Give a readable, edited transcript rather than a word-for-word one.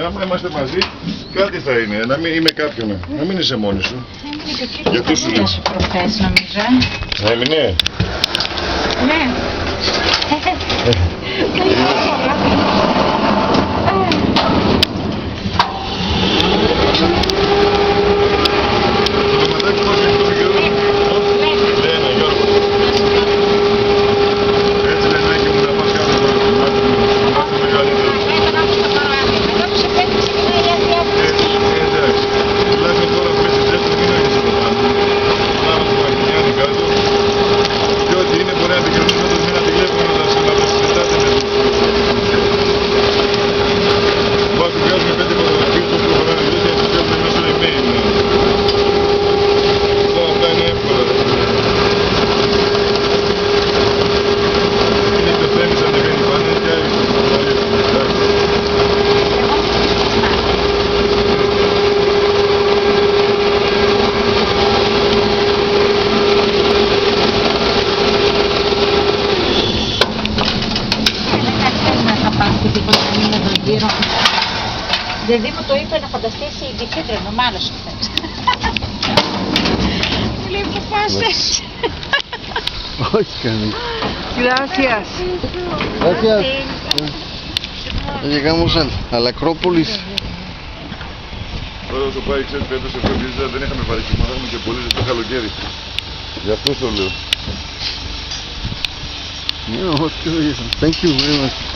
Άμα είμαστε μαζί, κάτι θα είναι. Να μην είμαι κάποιον. Να μην είσαι μόνη σου. Γιατί σου λέω. Προχθές νομίζω. Έμεινε. Ναι. Δηλαδή μου το είπε να φανταστείς η Μπιτσίτρενο, μ' άρεσε χθες. Μου λέει που πας έτσι. Όχι κανείς. Gracias. Gracias. Llegamos a la Acrópolis. Τώρα όσο πάει, ξέρεις, φέτος εφροντίζα, δεν είχαμε πάρει χειμώνα, είχαμε και πολύ ζεστό καλοκαίρι. Γι' αυτό το λέω. Thank you very much.